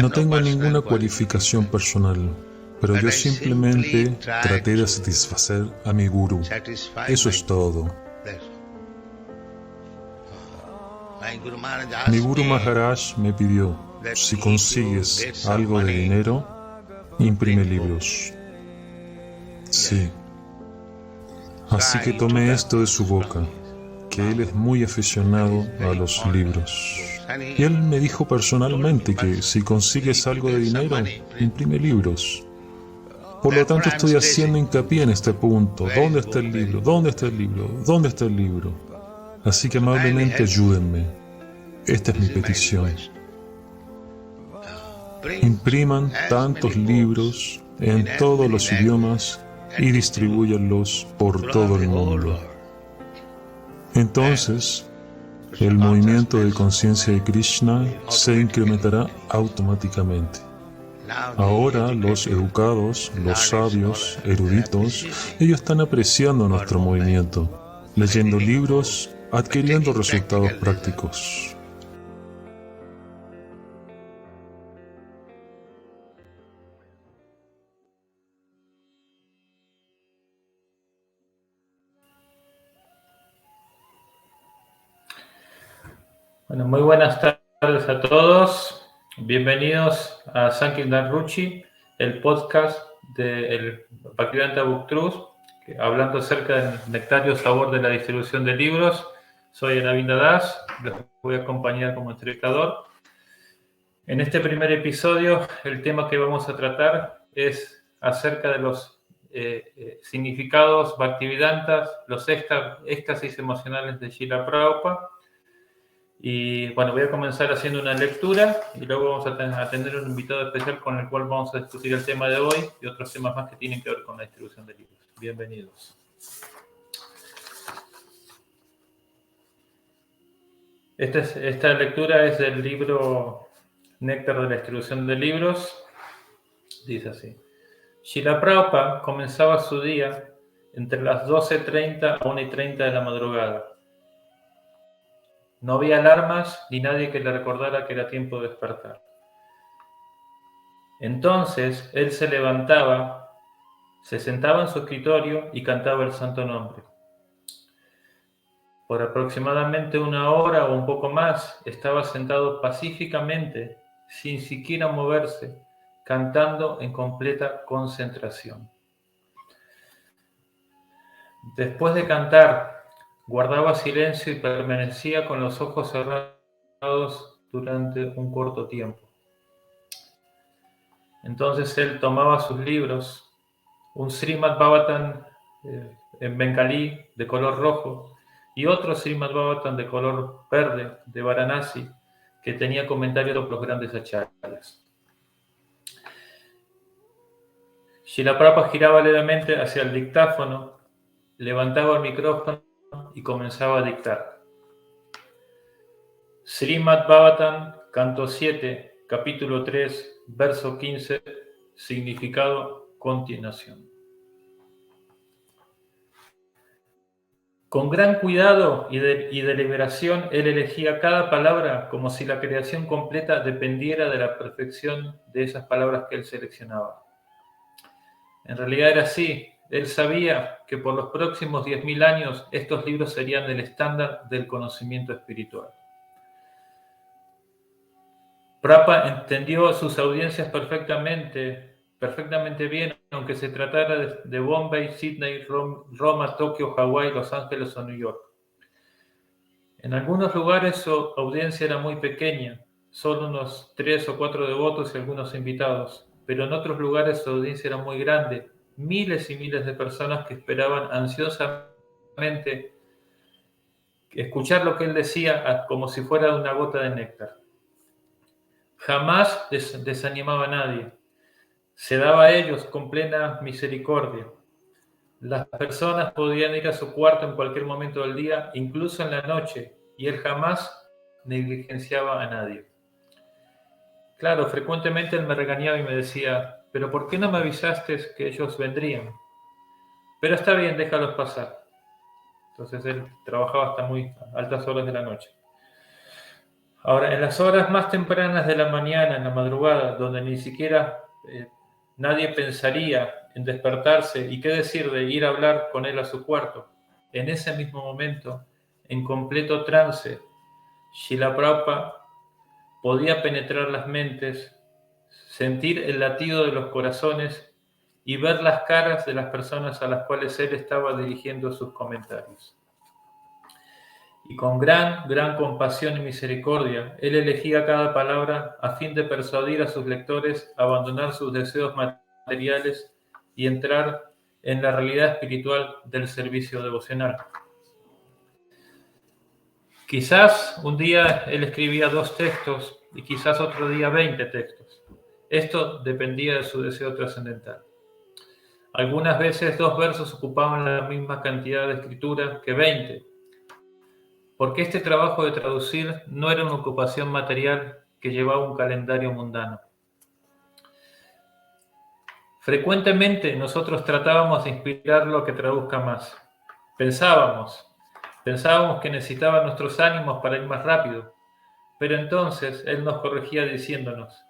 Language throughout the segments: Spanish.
No tengo ninguna cualificación personal, pero yo simplemente traté de satisfacer a mi gurú. Eso es todo. Mi Guru Maharaj me pidió, si consigues algo de dinero, imprime libros. Sí. Así que tomé esto de su boca, que él es muy aficionado a los libros. Y él me dijo personalmente que si consigues algo de dinero, imprime libros. Por lo tanto, estoy haciendo hincapié en este punto. ¿Dónde está el libro? ¿Dónde está el libro? ¿Dónde está el libro? Así que amablemente ayúdenme. Esta es mi petición. Impriman tantos libros en todos los idiomas y distribúyanlos por todo el mundo. Entonces, el movimiento de conciencia de Krishna se incrementará automáticamente. Ahora los educados, los sabios, eruditos, ellos están apreciando nuestro movimiento, leyendo libros, adquiriendo resultados prácticos. Bueno, muy buenas tardes a todos. Bienvenidos a Sankirtan Ruchi, el podcast del Bhaktivedanta Book Trust, hablando acerca del nectario sabor de la distribución de libros. Soy Anavinda Das, les voy a acompañar como entrevistador. En este primer episodio, el tema que vamos a tratar es acerca de los significados bhaktivedantas, los éxtasis emocionales de Srila Prabhupada. Y bueno, voy a comenzar haciendo una lectura y luego vamos a tener un invitado especial con el cual vamos a discutir el tema de hoy y otros temas más que tienen que ver con la distribución de libros. Bienvenidos. Esta lectura es del libro Néctar de la distribución de libros. Dice así. Srila Prabhupada comenzaba su día entre las 12:30 a 1:30 de la madrugada. No había alarmas ni nadie que le recordara que era tiempo de despertar. Entonces él se levantaba, se sentaba en su escritorio y cantaba el santo nombre. Por aproximadamente 1 hora o un poco más estaba sentado pacíficamente, sin siquiera moverse, cantando en completa concentración. Después de cantar, guardaba silencio y permanecía con los ojos cerrados durante un corto tiempo. Entonces él tomaba sus libros, un Srimad Bhagavatam en bengalí de color rojo y otro Srimad Bhagavatam de color verde de Varanasi que tenía comentarios de los grandes acharyas. Srila Prabhupada giraba levemente hacia el dictáfono, levantaba el micrófono y comenzaba a dictar. Srimad Bhagavatam, canto 7, capítulo 3, verso 15, significado continuación. Con gran cuidado y deliberación, él elegía cada palabra como si la creación completa dependiera de la perfección de esas palabras que él seleccionaba. En realidad era así. Él sabía que por los próximos 10.000 años estos libros serían el estándar del conocimiento espiritual. Prabhupada entendió a sus audiencias perfectamente bien, aunque se tratara de Bombay, Sydney, Roma, Tokio, Hawái, Los Ángeles o New York. En algunos lugares su audiencia era muy pequeña, solo unos 3 o 4 devotos y algunos invitados, pero en otros lugares su audiencia era muy grande, miles y miles de personas que esperaban ansiosamente escuchar lo que él decía como si fuera una gota de néctar. Jamás desanimaba a nadie, se daba a ellos con plena misericordia. Las personas podían ir a su cuarto en cualquier momento del día, incluso en la noche, y él jamás negligenciaba a nadie. Claro, frecuentemente él me regañaba y me decía, ¿pero por qué no me avisaste que ellos vendrían? Pero está bien, déjalos pasar. Entonces él trabajaba hasta muy altas horas de la noche. Ahora, en las horas más tempranas de la mañana, en la madrugada, donde ni siquiera nadie pensaría en despertarse y qué decir de ir a hablar con él a su cuarto, en ese mismo momento, en completo trance, Srila Prabhupada podía penetrar las mentes, sentir el latido de los corazones y ver las caras de las personas a las cuales él estaba dirigiendo sus comentarios. Y con gran compasión y misericordia, él elegía cada palabra a fin de persuadir a sus lectores a abandonar sus deseos materiales y entrar en la realidad espiritual del servicio devocional. Quizás un día él escribía 2 textos y quizás otro día 20 textos. Esto dependía de su deseo trascendental. Algunas veces 2 versos ocupaban la misma cantidad de escritura que 20, porque este trabajo de traducir no era una ocupación material que llevaba un calendario mundano. Frecuentemente nosotros tratábamos de inspirarlo a que traduzca más. Pensábamos que necesitaba nuestros ánimos para ir más rápido, pero entonces él nos corregía diciéndonos: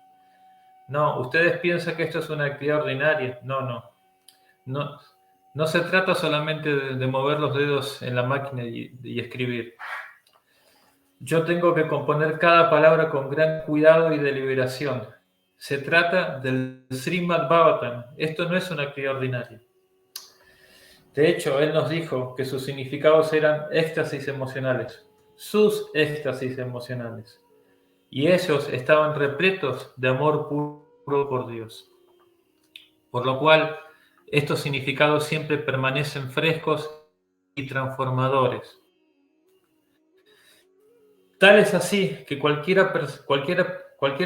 no, ustedes piensan que esto es una actividad ordinaria. No se trata solamente de mover los dedos en la máquina y escribir. Yo tengo que componer cada palabra con gran cuidado y deliberación. Se trata del Srimad Bhagavatam. Esto no es una actividad ordinaria. De hecho, él nos dijo que sus significados eran éxtasis emocionales, sus éxtasis emocionales. Y ellos estaban repletos de amor puro por Dios. Por lo cual, estos significados siempre permanecen frescos y transformadores. Tal es así que cualquier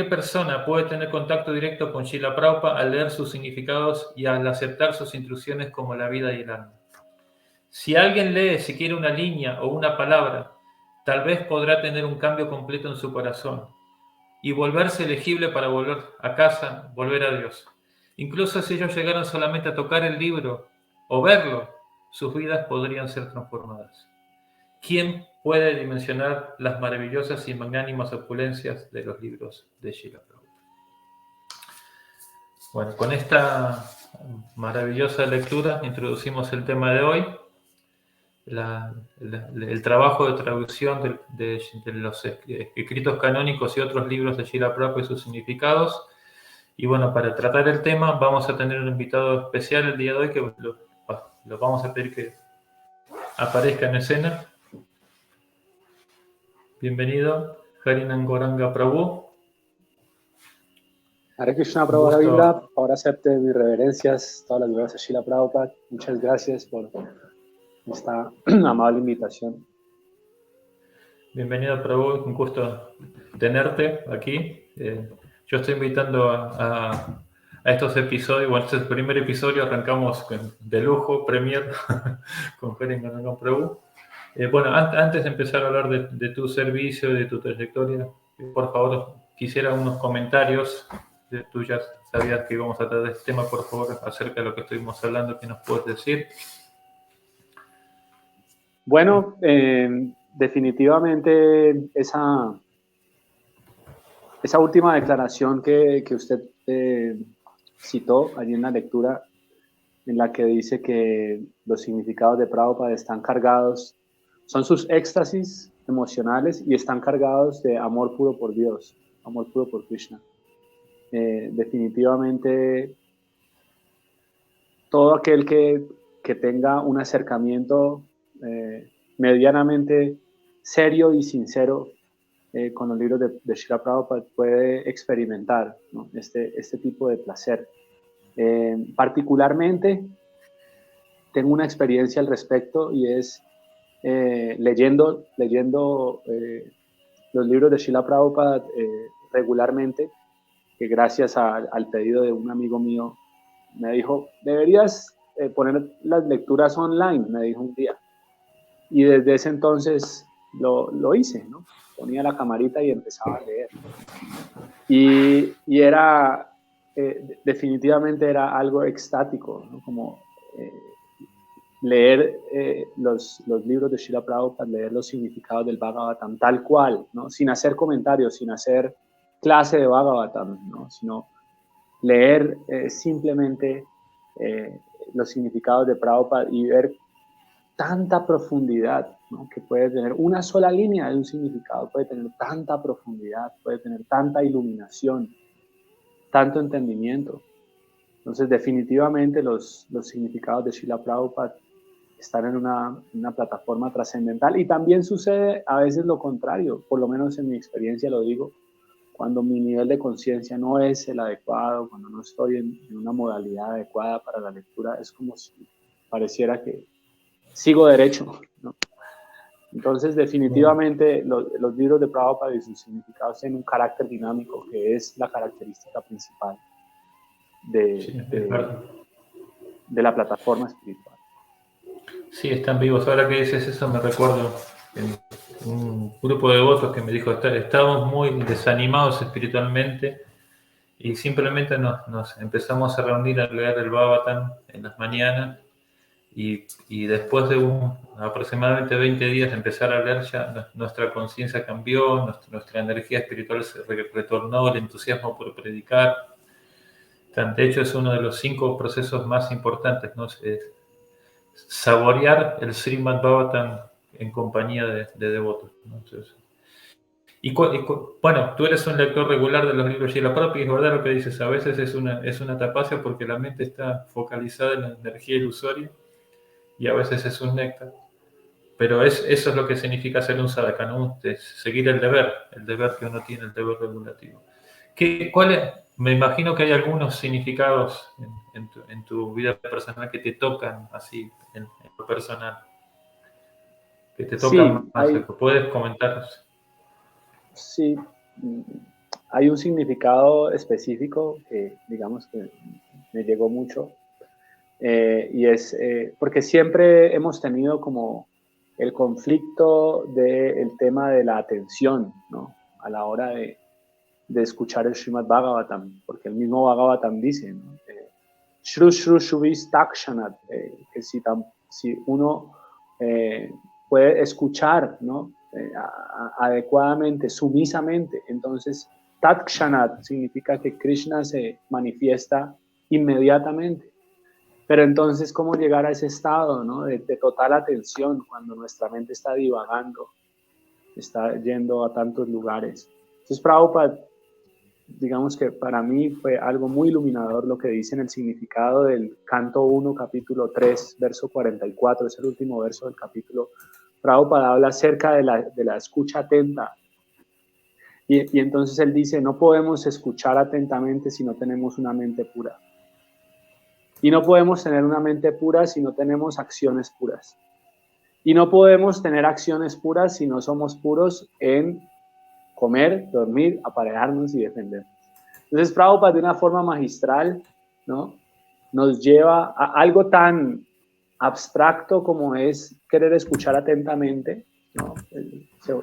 persona puede tener contacto directo con Srila Prabhupada al leer sus significados y al aceptar sus instrucciones como la vida y el alma. Si alguien lee siquiera una línea o una palabra, tal vez podrá tener un cambio completo en su corazón y volverse elegible para volver a casa, volver a Dios. Incluso si ellos llegaran solamente a tocar el libro o verlo, sus vidas podrían ser transformadas. ¿Quién puede dimensionar las maravillosas y magnánimas opulencias de los libros de Srila Prabhupada? Bueno, con esta maravillosa lectura introducimos el tema de hoy, el trabajo de traducción de los escritos canónicos y otros libros de Srila Prabhupada y sus significados. Y bueno, para tratar el tema vamos a tener un invitado especial el día de hoy que lo vamos a pedir que aparezca en escena. Bienvenido, Harinam Gauranga Prabhu. Hare Krishna Prabhu Ravindra, ahora acepte mis reverencias, todas las glorias a Srila Prabhupada. Muchas gracias por esta amable invitación. Bienvenido Prabhu, un gusto tenerte aquí. Yo estoy invitando a estos episodios, bueno, este es el primer episodio, arrancamos de lujo, premier, con Harinam Prabhu. Bueno, antes de empezar a hablar de tu servicio, de tu trayectoria, por favor, quisiera unos comentarios. Tú ya sabías que íbamos a tratar de este tema, por favor, acerca de lo que estuvimos hablando, ¿qué nos puedes decir? Bueno, definitivamente esa última declaración que usted citó allí en la lectura, en la que dice que los significados de Prabhupada están cargados, son sus éxtasis emocionales y están cargados de amor puro por Dios, amor puro por Krishna. Definitivamente todo aquel que tenga un acercamiento medianamente serio y sincero con los libros de Srila Prabhupada puede experimentar, ¿no? este tipo de placer. Particularmente tengo una experiencia al respecto y es leyendo los libros de Srila Prabhupada regularmente, que gracias al pedido de un amigo mío me dijo, deberías poner las lecturas online, me dijo un día. Y desde ese entonces lo hice, ¿no? Ponía la camarita y empezaba a leer. Y era, definitivamente era algo extático, ¿no? Como leer los libros de Srila Prabhupada, leer los significados del Bhagavatam tal cual, ¿no? Sin hacer comentarios, sin hacer clase de Bhagavatam, ¿no? Sino leer simplemente los significados de Prabhupada y ver tanta profundidad, ¿no? Que puede tener una sola línea de un significado, puede tener tanta profundidad, puede tener tanta iluminación, tanto entendimiento. Entonces, definitivamente los significados de Srila Prabhupada están en una plataforma trascendental, y también sucede a veces lo contrario, por lo menos en mi experiencia lo digo, cuando mi nivel de conciencia no es el adecuado, cuando no estoy en una modalidad adecuada para la lectura, es como si pareciera que sigo derecho, ¿no? Entonces, definitivamente los libros de Prabhupada y sus significados tienen un carácter dinámico, que es la característica principal de la plataforma espiritual. Sí, están vivos. Ahora que dices eso, me recuerdo en un grupo de devotos que me dijo: estábamos muy desanimados espiritualmente y simplemente nos empezamos a reunir a leer el Bhagavatam en las mañanas, y después de aproximadamente 20 días de empezar a leer, ya nuestra conciencia cambió, nuestra energía espiritual se retornó, el entusiasmo por predicar. De hecho, es uno de los 5 procesos más importantes, ¿no? Es saborear el Srimad Bhagavatam en compañía de devotos, ¿no? Entonces, bueno, tú eres un lector regular de los libros de Srila Prabhupada, y es verdad lo que dices, a veces es una tapacia porque la mente está focalizada en la energía ilusoria, y a veces es un néctar. Pero eso es lo que significa ser un sadhaka, ¿no? Seguir el deber que uno tiene, el deber regulativo. Me imagino que hay algunos significados en tu vida personal que te tocan así, en lo personal, que te tocan Sí, más. ¿Puedes comentar? Sí, hay un significado específico que, digamos, que me llegó mucho, y es porque siempre hemos tenido como el conflicto del tema de la atención, ¿no? A la hora de escuchar el Srimad Bhagavatam, porque el mismo Bhagavatam dice, ¿no? Shru Shru Shubhis Takshanat, que si uno puede escuchar, ¿no? Adecuadamente, sumisamente, entonces Takshanat significa que Krishna se manifiesta inmediatamente. Pero entonces, ¿cómo llegar a ese estado, ¿no? de total atención cuando nuestra mente está divagando, está yendo a tantos lugares? Entonces, Prabhupada, digamos que para mí fue algo muy iluminador lo que dice en el significado del canto 1, capítulo 3, verso 44, es el último verso del capítulo. Prabhupada habla acerca de la escucha atenta. Y entonces él dice, no podemos escuchar atentamente si no tenemos una mente pura. Y no podemos tener una mente pura si no tenemos acciones puras. Y no podemos tener acciones puras si no somos puros en comer, dormir, aparearnos y defendernos. Entonces, Prabhupada, de una forma magistral, ¿no? Nos lleva a algo tan abstracto como es querer escuchar atentamente, ¿no?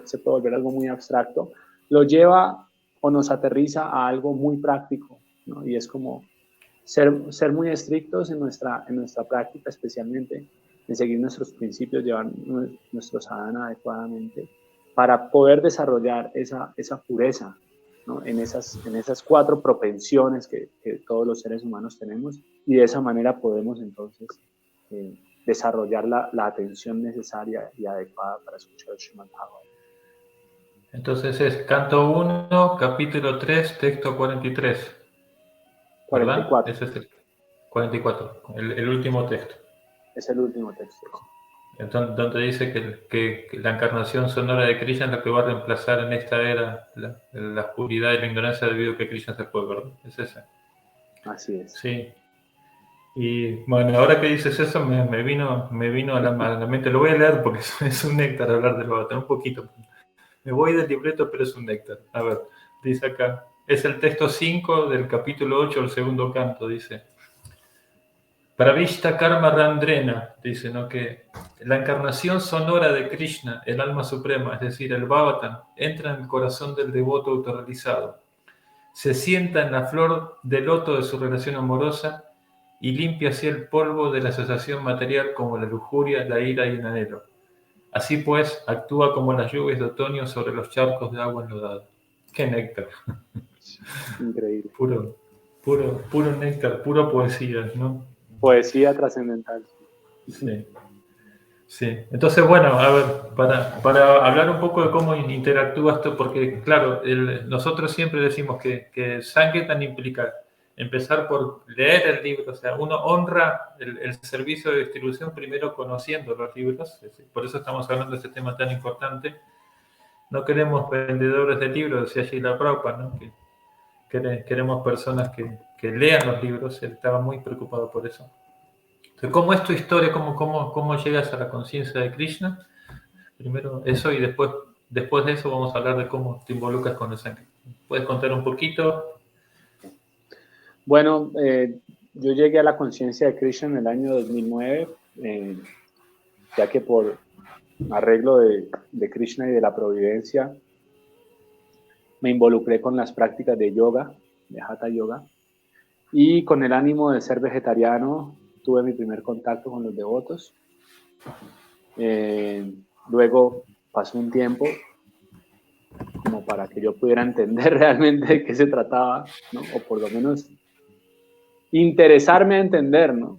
Se puede volver algo muy abstracto, lo lleva o nos aterriza a algo muy práctico, ¿no? Y es como ser muy estrictos en nuestra práctica, especialmente en seguir nuestros principios, llevar nuestro sadhana adecuadamente, para poder desarrollar esa pureza, ¿no? en esas 4 propensiones que todos los seres humanos tenemos, y de esa manera podemos entonces desarrollar la atención necesaria y adecuada para escuchar el Srimad Bhagavatam. Entonces es canto 1, capítulo 3, texto 43. 44. ¿Verdad? Ese es el 44, el último texto. Es el último texto. Donde dice que la encarnación sonora de Krishna es lo que va a reemplazar en esta era la oscuridad y la ignorancia debido a que Krishna se fue, ¿verdad? Es ese. Así es. Sí. Y bueno, ahora que dices eso me vino a la mente. Lo voy a leer porque es un néctar hablar del Bhagavatam, un poquito. Me voy del libreto, pero es un néctar. A ver, dice acá. Es el texto 5 del capítulo 8, el segundo canto, dice. Pravishta Karma Randrena, dice, ¿no? Que la encarnación sonora de Krishna, el alma suprema, es decir, el Bhagavatam, entra en el corazón del devoto autorrealizado. Se sienta en la flor del loto de su relación amorosa y limpia así el polvo de la asociación material como la lujuria, la ira y el anhelo. Así pues, actúa como las lluvias de otoño sobre los charcos de agua enlodada. ¡Qué néctar! Increíble. Puro néctar, pura poesía, ¿no? Poesía trascendental. Sí. Sí, entonces bueno, a ver, para hablar un poco de cómo interactúa esto, porque claro, nosotros siempre decimos que Sankirtan implica empezar por leer el libro, o sea, uno honra el servicio de distribución primero conociendo los libros, es decir, por eso estamos hablando de este tema tan importante. No queremos vendedores de libros, decía Srila Prabhupada, ¿no? Queremos personas que lean los libros, él estaba muy preocupado por eso. Entonces, ¿cómo es tu historia? ¿Cómo llegas a la conciencia de Krishna? Primero eso y después de eso vamos a hablar de cómo te involucras con el Sankirtan. ¿Puedes contar un poquito? Bueno, yo llegué a la conciencia de Krishna en el año 2009, ya que por arreglo de Krishna y de la providencia, me involucré con las prácticas de yoga, de Hatha Yoga, y con el ánimo de ser vegetariano tuve mi primer contacto con los devotos. Luego pasó un tiempo como para que yo pudiera entender realmente de qué se trataba, ¿no? O por lo menos interesarme a entender, ¿no?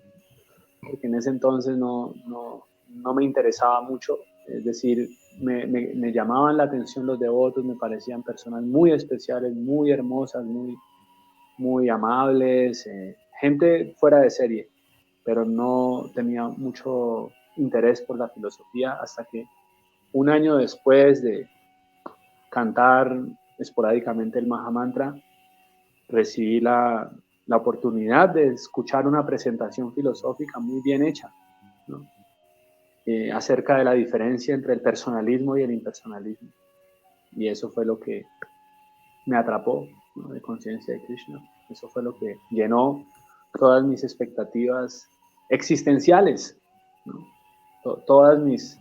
Porque en ese entonces no me interesaba mucho, es decir, me llamaban la atención los devotos, me parecían personas muy especiales, muy hermosas, muy amables, gente fuera de serie, pero no tenía mucho interés por la filosofía hasta que un año después de cantar esporádicamente el Mahamantra, recibí la oportunidad de escuchar una presentación filosófica muy bien hecha, ¿no? Acerca de la diferencia entre el personalismo y el impersonalismo. Y eso fue lo que me atrapó, ¿no? De conciencia de Krishna. Eso fue lo que llenó todas mis expectativas existenciales, ¿no? Todas mis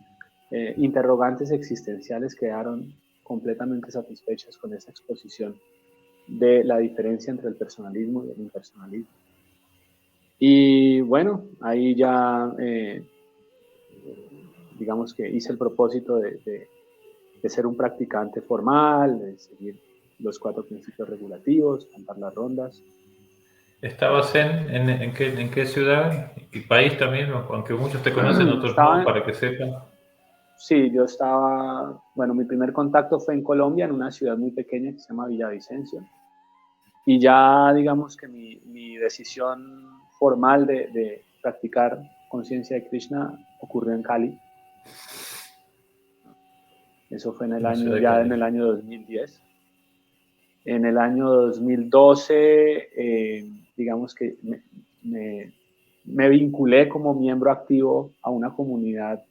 interrogantes existenciales quedaron completamente satisfechas con esa exposición de la diferencia entre el personalismo y el impersonalismo. Y bueno, ahí ya digamos que hice el propósito de ser un practicante formal, de seguir los 4 principios regulativos, cantar las rondas. ¿Estabas en qué ciudad y país también? Aunque muchos te conocen, otros no, Estaba, para que sepan. sí, yo estaba, bueno, mi primer contacto fue en Colombia, en una ciudad muy pequeña que se llama Villavicencio. Y ya digamos que mi decisión formal de practicar conciencia de Krishna ocurrió en Cali. Eso fue en el año, ya en el año 2010. En el año 2012, digamos que me vinculé como miembro activo a una comunidad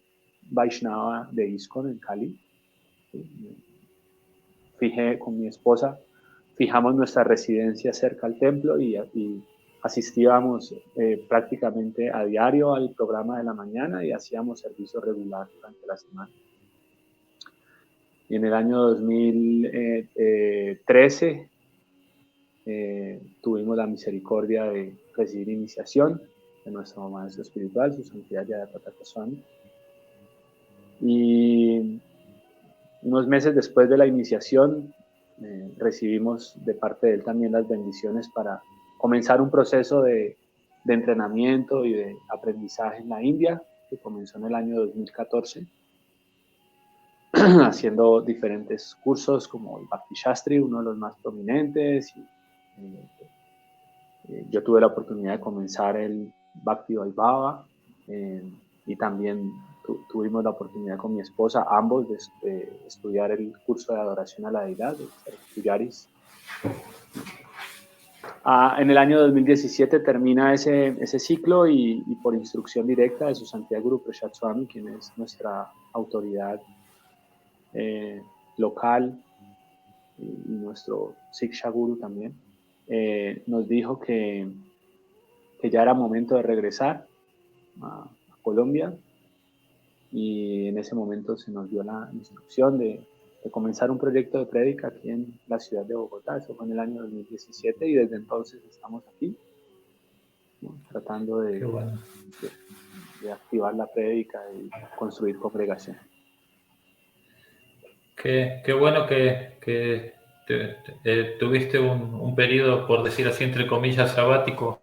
Vaishnava de ISKCON en Cali. Fijé con mi esposa, fijamos nuestra residencia cerca al templo y asistíamos prácticamente a diario al programa de la mañana y hacíamos servicio regular durante la semana. Y en el año 2013 tuvimos la misericordia de recibir iniciación de nuestro maestro espiritual, su santidad Yadapata Goswami. Y unos meses después de la iniciación recibimos de parte de él también las bendiciones para comenzar un proceso de entrenamiento y de aprendizaje en la India, que comenzó en el año 2014, haciendo diferentes cursos como el Bhakti Shastri, uno de los más prominentes. Yo tuve la oportunidad de comenzar el Bhakti Vaibhava y también tuvimos la oportunidad con mi esposa, ambos, de estudiar el curso de adoración a la deidad, de ser pujaris. En el año 2017 termina ese ciclo y por instrucción directa de su santidad Guru Prasad Swami, quien es nuestra autoridad local y nuestro Siksha Guru también, nos dijo que ya era momento de regresar a Colombia, y en ese momento se nos dio la instrucción de comenzar un proyecto de prédica aquí en la ciudad de Bogotá. Eso fue en el año 2017 y desde entonces estamos aquí. ¿no? Tratando de, Qué bueno. de activar la prédica y construir congregación. Qué bueno que tuviste un periodo, por decir así, entre comillas, sabático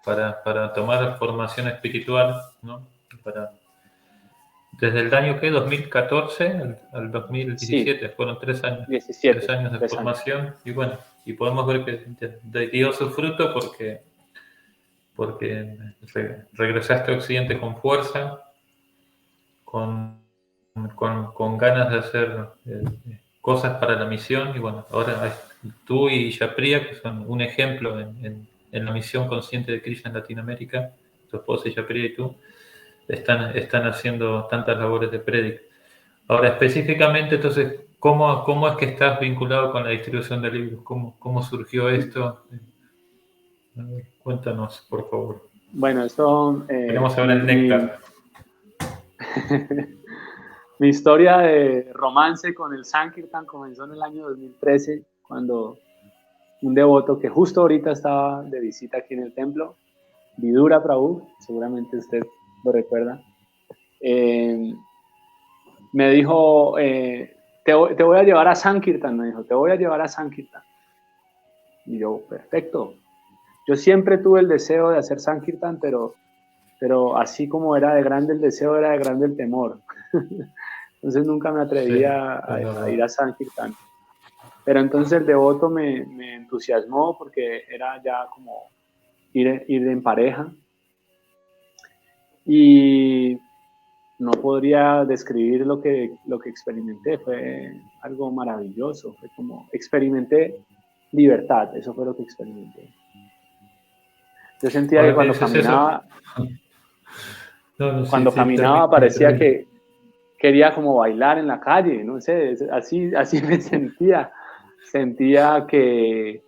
para tomar formación espiritual, ¿no? Desde el año, ¿qué? 2014 al Sí, 2017, fueron 3 años. 17, 3 años de 3 años. formación, y bueno, y podemos ver que dio su fruto porque regresaste a Occidente con fuerza, con ganas de hacer cosas para la misión, y bueno, ahora tú y Yapriya, que son un ejemplo en la misión consciente de Krishna en Latinoamérica, tu esposa Yapriya y tú, están haciendo tantas labores de prédica. Ahora, específicamente, entonces, ¿cómo es que estás vinculado con la distribución de libros? ¿Cómo surgió esto? Cuéntanos, por favor. Bueno, esto, Queremos saber el néctar. mi historia de romance con el Sankirtan comenzó en el año 2013, cuando un devoto que justo ahorita estaba de visita aquí en el templo, Vidura Prabhu, seguramente usted lo recuerda, me dijo, te voy a llevar a Sankirtan, me dijo, te voy a llevar a Sankirtan. Y yo, perfecto. Yo siempre tuve el deseo de hacer Sankirtan, pero así como era de grande el deseo, era de grande el temor. Entonces nunca me atrevía a ir a Sankirtan. Pero entonces el devoto me entusiasmó porque era ya como ir en pareja. Y no podría describir lo que experimenté. Fue algo maravilloso. Fue como experimenté libertad. Eso fue lo que experimenté. Yo sentía que cuando caminaba, parecía que quería como bailar en la calle, no sé, así me sentía. Sentía que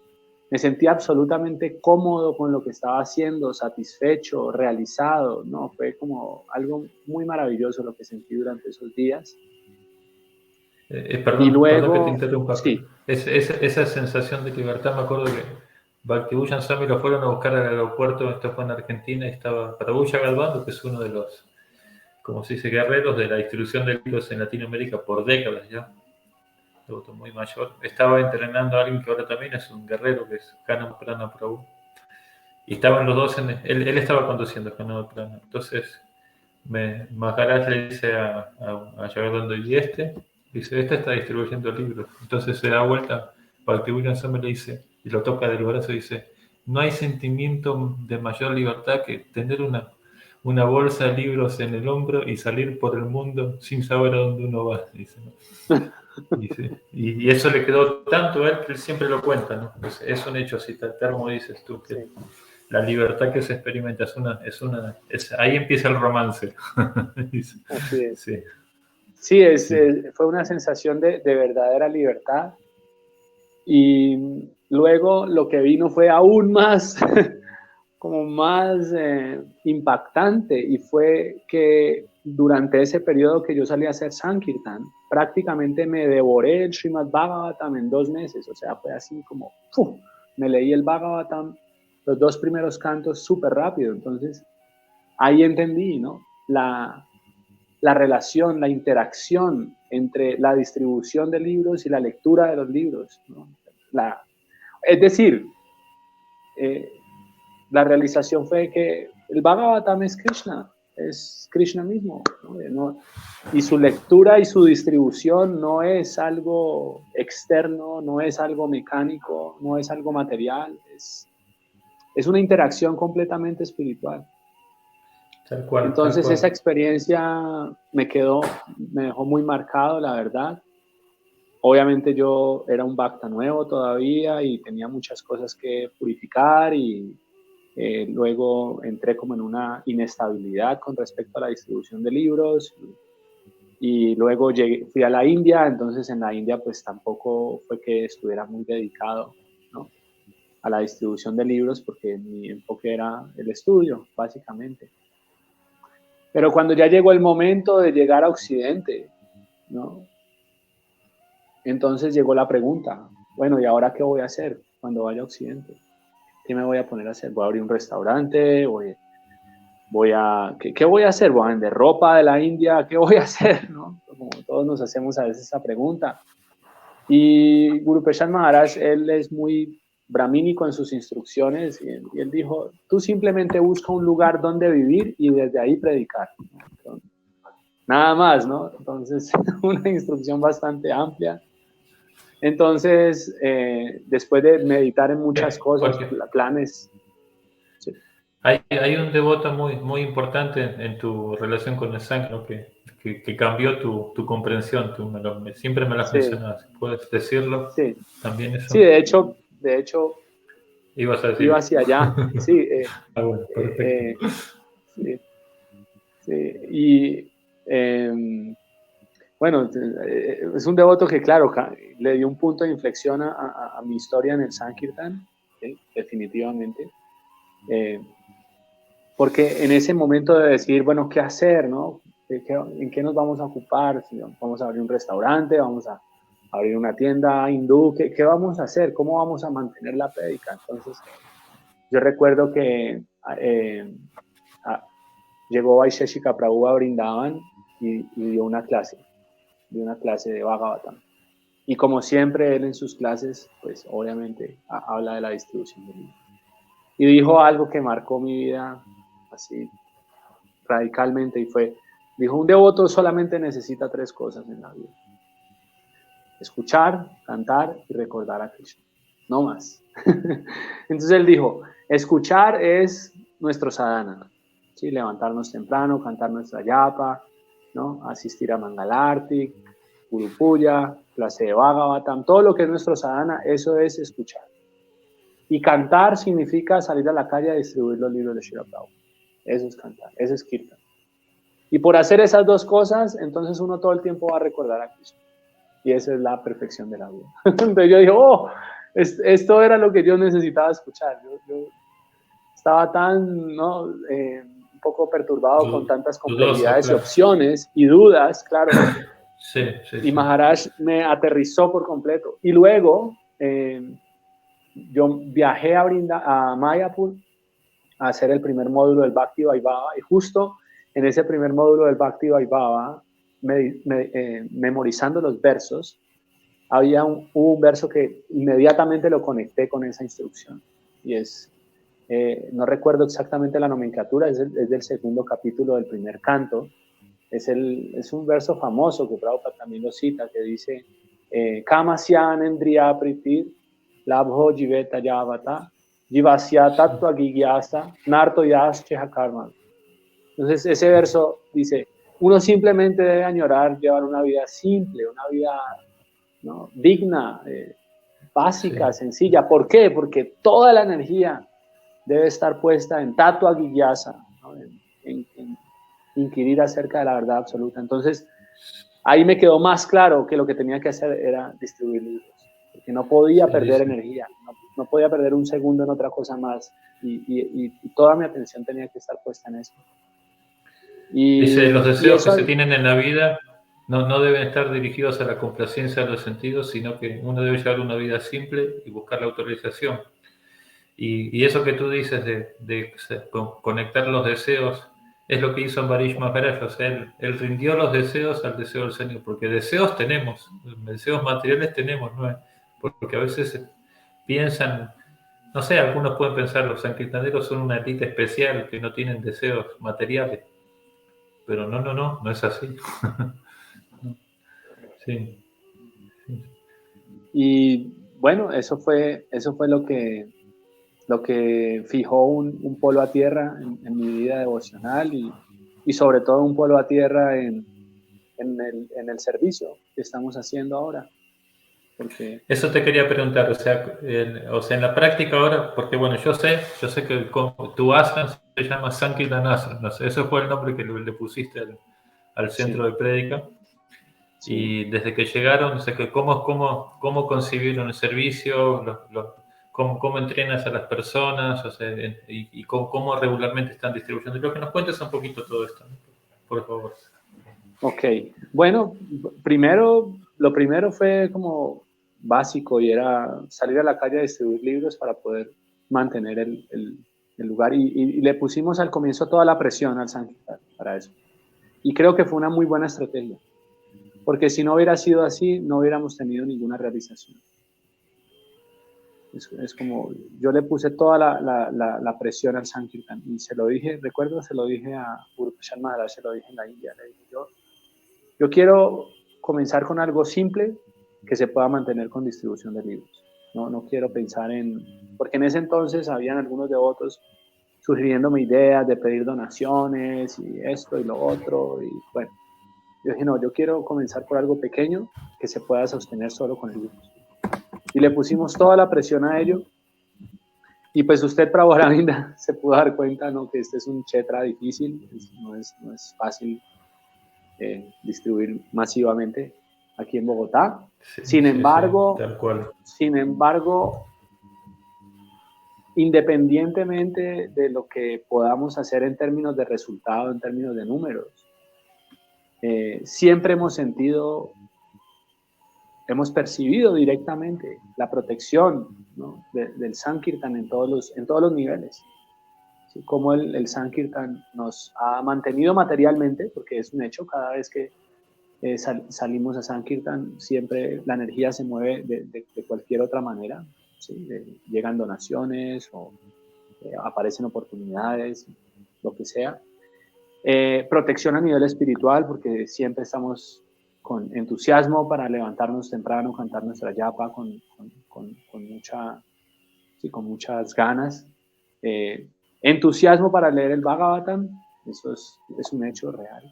me sentía absolutamente cómodo con lo que estaba haciendo, satisfecho, realizado, ¿no? Fue como algo muy maravilloso lo que sentí durante esos días. Perdón, Y luego, perdón que te interrumpa. sí. Esa sensación de libertad, me acuerdo que Bhakti-Bhuyan Swami lo fueron a buscar al aeropuerto, esto fue en Argentina, y estaba Prabhupada Galvando, que es uno de los, como se dice, guerreros de la distribución de libros en Latinoamérica por décadas ya, devoto muy mayor. Estaba entrenando a alguien que ahora también es un guerrero, que es Kanam Prana Prabhu. Y estaban los dos, él estaba conduciendo Kanam Prana. Entonces, Maharaj le dice a Jagadanda, ¿y este? Dice, este está distribuyendo libros. Entonces se da vuelta, Bhakti-Bhuyan Swami le dice, y lo toca del brazo y dice, no hay sentimiento de mayor libertad que tener una bolsa de libros en el hombro y salir por el mundo sin saber a dónde uno va. Dice, ¿no? Y eso le quedó tanto a él que él siempre lo cuenta, ¿no? Es un hecho así, tal como dices tú, que sí. La libertad que se experimenta ahí empieza el romance. Así es. Sí. Sí, fue una sensación de verdadera libertad. Y luego lo que vino fue aún más, como más impactante, y fue que durante ese periodo que yo salí a hacer Sankirtan, prácticamente me devoré el Srimad Bhagavatam en 2 meses. O sea, fue así como, ¡puf! Me leí el Bhagavatam, los 2 primeros cantos súper rápido. Entonces, ahí entendí, ¿no? La relación, la interacción entre la distribución de libros y la lectura de los libros, ¿no? Es decir, la realización fue que el Bhagavatam es Krishna mismo, ¿no? Y su lectura y su distribución no es algo externo, no es algo mecánico, no es algo material, es una interacción completamente espiritual. Tal cual, entonces tal cual. Esa experiencia me dejó muy marcado, la verdad. Obviamente yo era un bhakta nuevo todavía y tenía muchas cosas que purificar, y luego entré como en una inestabilidad con respecto a la distribución de libros, y luego fui a la India. Entonces en la India pues tampoco fue que estuviera muy dedicado, ¿no?, a la distribución de libros, porque mi enfoque era el estudio, básicamente. Pero cuando ya llegó el momento de llegar a Occidente, ¿no?, entonces llegó la pregunta, bueno, ¿y ahora qué voy a hacer cuando vaya a Occidente? ¿qué me voy a poner a hacer? ¿Voy a abrir un restaurante? ¿Qué voy a hacer? ¿Voy a vender ropa de la India? ¿Qué voy a hacer? ¿No? Como todos nos hacemos a veces esa pregunta. Y Guru Prasad Maharaj, él es muy brahmínico en sus instrucciones y él dijo, tú simplemente busca un lugar donde vivir y desde ahí predicar. Entonces, nada más, ¿no? Entonces, una instrucción bastante amplia. Entonces, después de meditar en muchas cosas, planes. Sí. Hay un devoto muy importante en tu relación con el Sangha, ¿no? que cambió tu comprensión. Siempre me lo has mencionado. ¿Puedes decirlo? Sí. También eso. Sí, de hecho, ibas a decir. iba hacia allá. Sí, bueno, perfecto. Sí, sí. Y bueno, es un devoto que, claro, le dio un punto de inflexión a mi historia en el Sankirtan, ¿sí? Definitivamente. Porque en ese momento de decidir, bueno, ¿qué hacer, no? ¿En qué nos vamos a ocupar? ¿Vamos a abrir un restaurante? ¿Vamos a abrir una tienda hindú? ¿Qué vamos a hacer? ¿Cómo vamos a mantener la prédica? Entonces, yo recuerdo que llegó Vaisheshika Prabhu a Brindavan y dio una clase de Bhagavatam. Y como siempre, él en sus clases, pues obviamente habla de la distribución del libro. Y dijo algo que marcó mi vida así radicalmente y dijo, un devoto solamente necesita 3 cosas en la vida: escuchar, cantar y recordar a Krishna, no más. Entonces él dijo, escuchar es nuestro sadhana, ¿sí? Levantarnos temprano, cantar nuestra yapa, ¿no? Asistir a Mangalarti, Guru Puja, clase de Bhagavatam, todo lo que es nuestro sadhana, eso es escuchar. Y cantar significa salir a la calle a distribuir los libros de Srila Prabhupada. Eso es cantar, eso es kirtan. Y por hacer esas 2 cosas, entonces uno todo el tiempo va a recordar a Krishna. Y esa es la perfección de la vida. Entonces yo digo, esto era lo que yo necesitaba escuchar. Yo estaba tan, ¿no? Un poco perturbado con tantas complejidades y opciones y dudas, claro. Y Maharaj me aterrizó por completo. Y luego yo viajé a Mayapur a hacer el primer módulo del Bhakti Vaibhava y justo en ese primer módulo del Bhakti Vaibhava, memorizando los versos, hubo un verso que inmediatamente lo conecté con esa instrucción y es, no recuerdo exactamente la nomenclatura, es del segundo capítulo del primer canto. Es un verso famoso que Prabhupada también lo cita, que dice Kamasyan Endriya Pritir Labho Jiveta Yavata Jivasya Tattva Gigyasa Narto Yascha Karma. Entonces ese verso dice, uno simplemente debe añorar llevar una vida simple, una vida, ¿no? Digna, básica, sencilla. ¿Por qué? Porque toda la energía debe estar puesta en Tattva Gigyasa, ¿no? en inquirir acerca de la verdad absoluta. Entonces, ahí me quedó más claro que lo que tenía que hacer era distribuir libros, porque no podía perder energía, no podía perder un segundo en otra cosa más, y toda mi atención tenía que estar puesta en eso. Dice, los deseos que se tienen en la vida no deben estar dirigidos a la complacencia de los sentidos, sino que uno debe llevar una vida simple y buscar la autorización. Y eso que tú dices de conectar los deseos es lo que hizo Ambarish Maharaj. O sea, él rindió los deseos al deseo del Señor, porque deseos tenemos, deseos materiales tenemos, ¿no? Porque a veces piensan, no sé, algunos pueden pensar, los sankirtaneros son una élite especial que no tienen deseos materiales, pero no es así. Sí. Y bueno, eso fue lo que fijó un polo a tierra en mi vida devocional y sobre todo un polo a tierra en el servicio que estamos haciendo ahora. Porque eso te quería preguntar, o sea, en la práctica ahora, porque bueno, yo sé que tu asana se llama Sankirtan Asana, no sé, ese fue el nombre que le pusiste al centro de prédica. Sí. Y desde que llegaron, o sea, ¿cómo concibieron el servicio? ¿Cómo entrenas a las personas? O sea, y cómo regularmente están distribuyendo. Creo que nos cuentes un poquito todo esto, ¿no? Por favor. Ok, bueno, lo primero fue como básico y era salir a la calle a distribuir libros para poder mantener el lugar. Y le pusimos al comienzo toda la presión al Sankirtan para eso. Y creo que fue una muy buena estrategia, porque si no hubiera sido así, no hubiéramos tenido ninguna realización. Es como, yo le puse toda la presión al Sankirtan y se lo dije, recuerdo, se lo dije a Guru Prasad Maharaj, se lo dije en la India, le dije yo quiero comenzar con algo simple que se pueda mantener con distribución de libros. No quiero pensar porque en ese entonces habían algunos devotos sugiriéndome ideas de pedir donaciones y esto y lo otro, y bueno, yo dije, no, yo quiero comenzar por algo pequeño que se pueda sostener solo con libros. Y le pusimos toda la presión a ello, y pues usted, Prabhu Aravinda, se pudo dar cuenta, ¿no?, que este es un kshetra difícil, no es fácil distribuir masivamente aquí en Bogotá. Sin embargo, tal cual. Independientemente de lo que podamos hacer en términos de resultado, en términos de números, siempre hemos percibido directamente la protección, ¿no?, del Sankirtan en todos los niveles. ¿Sí? Como el Sankirtan nos ha mantenido materialmente, porque es un hecho, cada vez que salimos a Sankirtan, siempre la energía se mueve de cualquier otra manera. ¿Sí? Llegan donaciones o aparecen oportunidades, lo que sea. Protección a nivel espiritual, porque siempre estamos con entusiasmo para levantarnos temprano, cantar nuestra yapa con muchas ganas. Entusiasmo para leer el Bhagavatam, eso es un hecho real.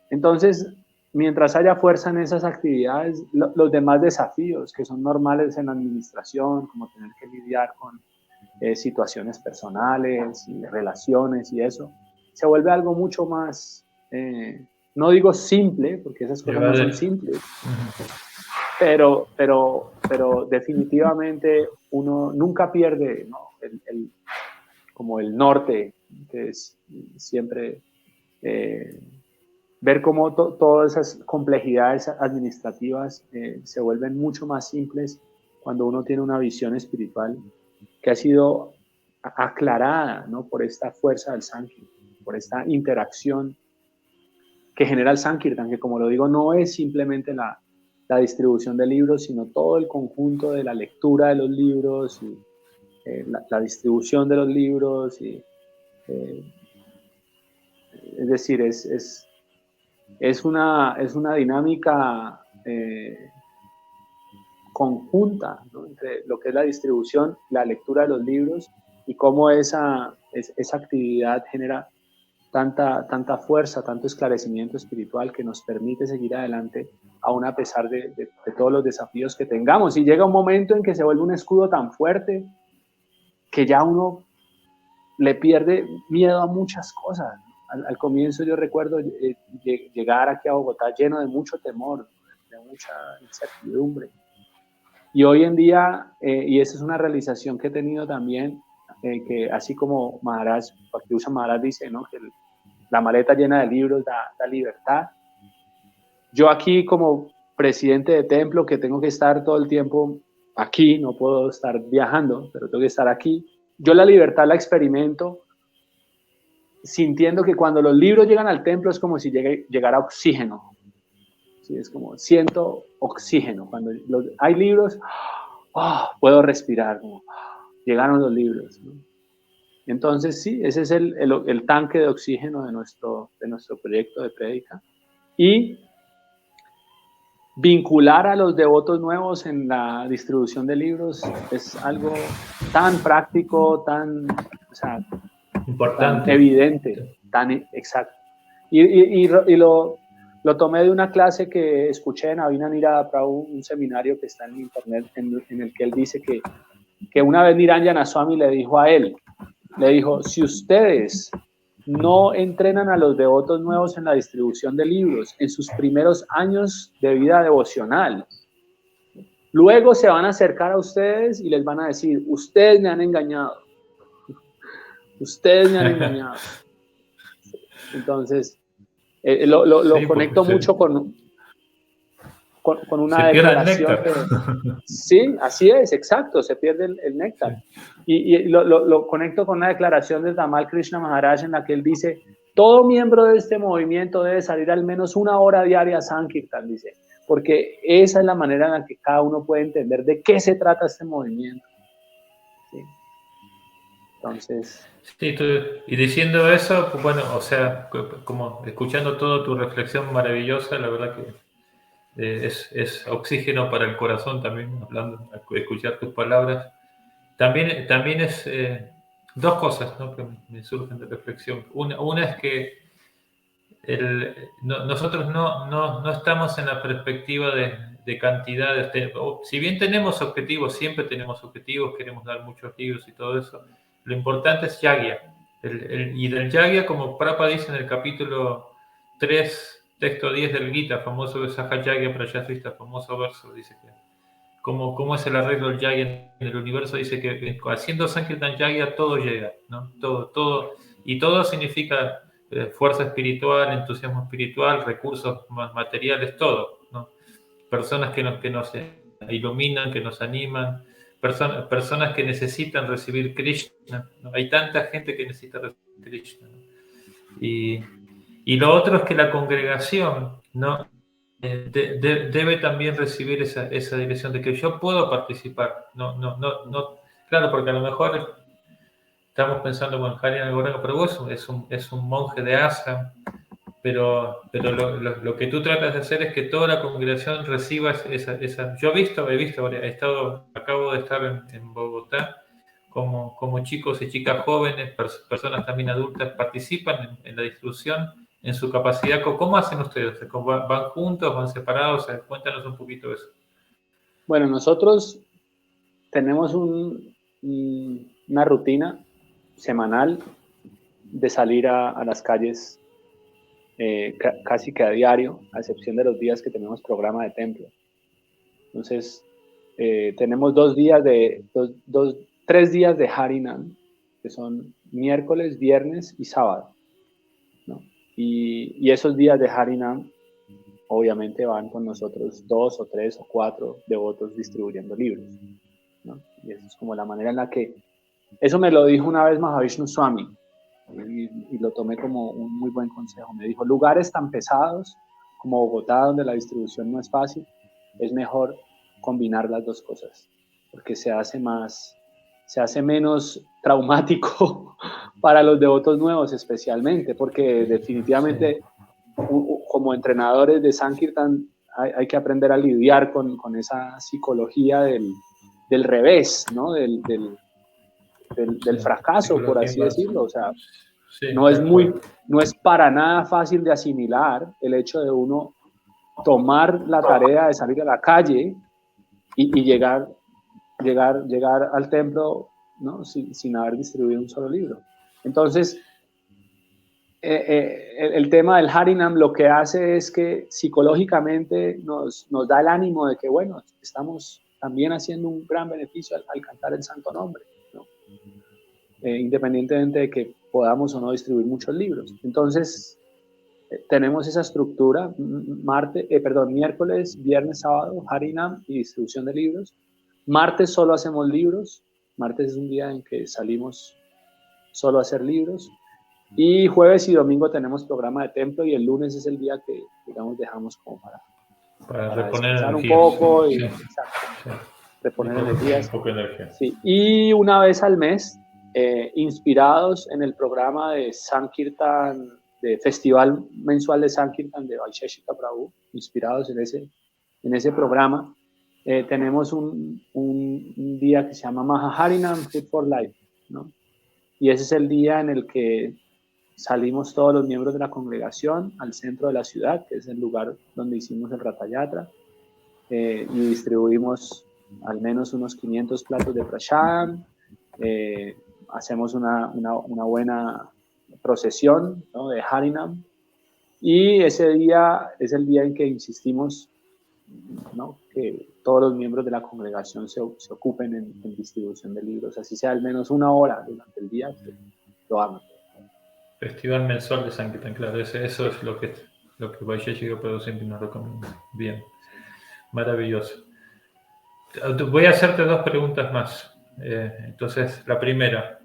Entonces, mientras haya fuerza en esas actividades, los demás desafíos que son normales en la administración, como tener que lidiar con situaciones personales y relaciones y eso, se vuelve algo mucho más, no digo simple, porque esas cosas no son simples, pero definitivamente uno nunca pierde, ¿no?, como el norte, que es siempre ver cómo todas esas complejidades administrativas se vuelven mucho más simples cuando uno tiene una visión espiritual que ha sido aclarada, ¿no?, por esta fuerza del Sankirtan, por esta interacción que genera el Sankirtan, que, como lo digo, no es simplemente la distribución de libros, sino todo el conjunto de la lectura de los libros y la distribución de los libros. Y, es decir, es una dinámica conjunta, ¿no?, entre lo que es la distribución, la lectura de los libros, y cómo esa actividad genera tanta fuerza, tanto esclarecimiento espiritual que nos permite seguir adelante, aún a pesar de todos los desafíos que tengamos. Y llega un momento en que se vuelve un escudo tan fuerte que ya uno le pierde miedo a muchas cosas. Al comienzo yo recuerdo llegar aquí a Bogotá lleno de mucho temor, de mucha incertidumbre. Y hoy en día, y esa es una realización que he tenido también, que así como Bhakti-Bhushan Maharaj dice, ¿no?, que la maleta llena de libros da libertad. Yo aquí, como presidente de templo, que tengo que estar todo el tiempo aquí, no puedo estar viajando, pero tengo que estar aquí, yo la libertad la experimento sintiendo que cuando los libros llegan al templo es como si llegara oxígeno. ¿Sí? Es como siento oxígeno. Cuando hay libros, puedo respirar, como, llegaron los libros, ¿no? Entonces sí, ese es el tanque de oxígeno de nuestro proyecto de prédica. Y vincular a los devotos nuevos en la distribución de libros es algo tan práctico, tan importante, tan evidente, tan exacto. Y lo tomé de una clase que escuché en Avina Nirada Prabhu, un seminario que está en internet, en el que él dice que una vez Niranjana Swami le dijo a él, si ustedes no entrenan a los devotos nuevos en la distribución de libros en sus primeros años de vida devocional, luego se van a acercar a ustedes y les van a decir, ustedes me han engañado. Ustedes me han engañado. Entonces, lo conecto mucho con una se pierde el declaración néctar. Sí, así es, exacto, se pierde el néctar. Sí. Y lo conecto con una declaración de Tamal Krishna Maharaj en la que él dice, todo miembro de este movimiento debe salir al menos 1 hora diaria a Sankirtan, dice, porque esa es la manera en la que cada uno puede entender de qué se trata este movimiento. ¿Sí? Entonces... Sí, y diciendo eso, pues bueno, o sea, como escuchando toda tu reflexión maravillosa, la verdad que es oxígeno para el corazón también, hablando, escuchar tus palabras. También es dos cosas, ¿no?, que me surgen de reflexión. Una es que nosotros no estamos en la perspectiva de cantidades. Si bien tenemos objetivos, siempre tenemos objetivos, queremos dar muchos libros y todo eso, lo importante es Yagya. Y del Yagya, como Prabhupada dice en el capítulo 3, texto 10 del Gita, famoso de Saha Yagya Prayasvista, famoso verso, dice que cómo es el arreglo del Yagya en el universo, dice que haciendo Sankirtan Yagya todo llega, ¿no? Todo, y todo significa fuerza espiritual, entusiasmo espiritual, recursos materiales, todo, ¿no? Personas que nos iluminan, que nos animan, personas que necesitan recibir Krishna, ¿no? Hay tanta gente que necesita recibir Krishna, ¿no? Y lo otro es que la congregación, ¿no?, debe también recibir esa dirección de que yo puedo participar. No, claro, porque a lo mejor estamos pensando, bueno, Harinam Gauranga Prabhu es un monje de Assam, pero lo que tú tratas de hacer es que toda la congregación reciba esa. Yo acabo de estar en Bogotá, como chicos y chicas jóvenes, personas también adultas, participan en la distribución en su capacidad. ¿Cómo hacen ustedes? ¿Van juntos, van separados? Cuéntanos un poquito de eso. Bueno, nosotros tenemos una rutina semanal de salir a las calles casi que a diario, a excepción de los días que tenemos programa de templo. Entonces, tenemos 3 días de Harinam, que son miércoles, viernes y sábado, ¿no? Y esos días de Harinam, obviamente van con nosotros 2 o 3 o 4 devotos distribuyendo libros, ¿no? Y esa es como la manera en la que... Eso me lo dijo una vez Mahavishnu Swami, y lo tomé como un muy buen consejo. Me dijo, lugares tan pesados como Bogotá, donde la distribución no es fácil, es mejor combinar las dos cosas, porque se hace menos traumático para los devotos nuevos, especialmente, porque definitivamente como entrenadores de Sankirtan hay que aprender a lidiar con esa psicología del revés, ¿no? Del fracaso, por así decirlo. O sea, sí, no es para nada fácil de asimilar el hecho de uno tomar la tarea de salir a la calle y llegar al templo, ¿no?, sin haber distribuido un solo libro. Entonces, el tema del Harinam lo que hace es que psicológicamente nos da el ánimo de que, bueno, estamos también haciendo un gran beneficio al cantar el santo nombre, ¿no? Independientemente de que podamos o no distribuir muchos libros. Entonces, tenemos esa estructura, miércoles, viernes, sábado, Harinam y distribución de libros. Martes solo hacemos libros, martes es un día en que salimos solo a hacer libros, y jueves y domingo tenemos programa de templo, y el lunes es el día que, digamos, dejamos como para reponer descansar energía. un poco, y Sí. Reponer energías. Un poco de energía. Sí. Y una vez al mes, inspirados en el programa de Sankirtan, de Festival Mensual de Sankirtan de Vaisheshika Prabhu, inspirados en ese programa, tenemos un día que se llama Mahaharinam Food for Life, ¿no? Y ese es el día en el que salimos todos los miembros de la congregación al centro de la ciudad, que es el lugar donde hicimos el Ratha Yatra, y distribuimos al menos unos 500 platos de prashadam, hacemos una buena procesión, ¿no?, de Harinam, y ese día es el día en que insistimos, ¿no?, que todos los miembros de la congregación se ocupen en distribución de libros, así sea al menos 1 hora durante el día, que lo hagan. Festival mensual de Sankirtan, claro, eso es lo que Vaisheshika Prabhu siempre nos recomienda. Bien. Maravilloso. Voy a hacerte 2 preguntas más. Entonces, la primera,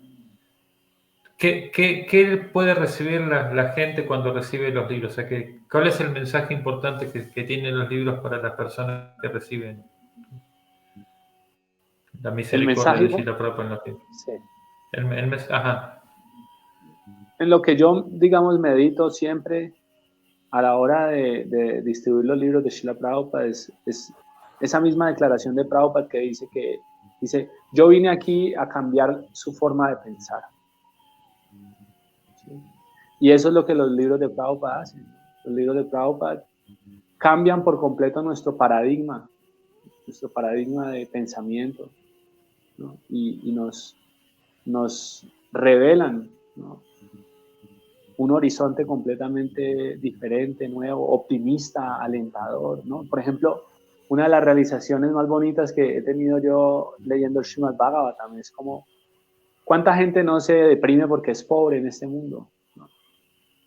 ¿qué puede recibir la gente cuando recibe los libros? O sea, ¿cuál es el mensaje importante que tienen los libros para las personas que reciben la El misericordia mensaje, de Srila Prabhupada en los libros? sí. Ajá. En lo que yo, digamos, medito siempre a la hora de distribuir los libros de Srila Prabhupada es esa misma declaración de Prabhupada que dice, yo vine aquí a cambiar su forma de pensar. ¿Sí? Y eso es lo que los libros de Prabhupada hacen. Los libros de Prabhupada cambian por completo nuestro paradigma de pensamiento, ¿no? Y nos revelan, ¿no?, un horizonte completamente diferente, nuevo, optimista, alentador, ¿no? Por ejemplo, una de las realizaciones más bonitas que he tenido yo leyendo el Srimad Bhagavatam es como, ¿cuánta gente no se deprime porque es pobre en este mundo? ¿No?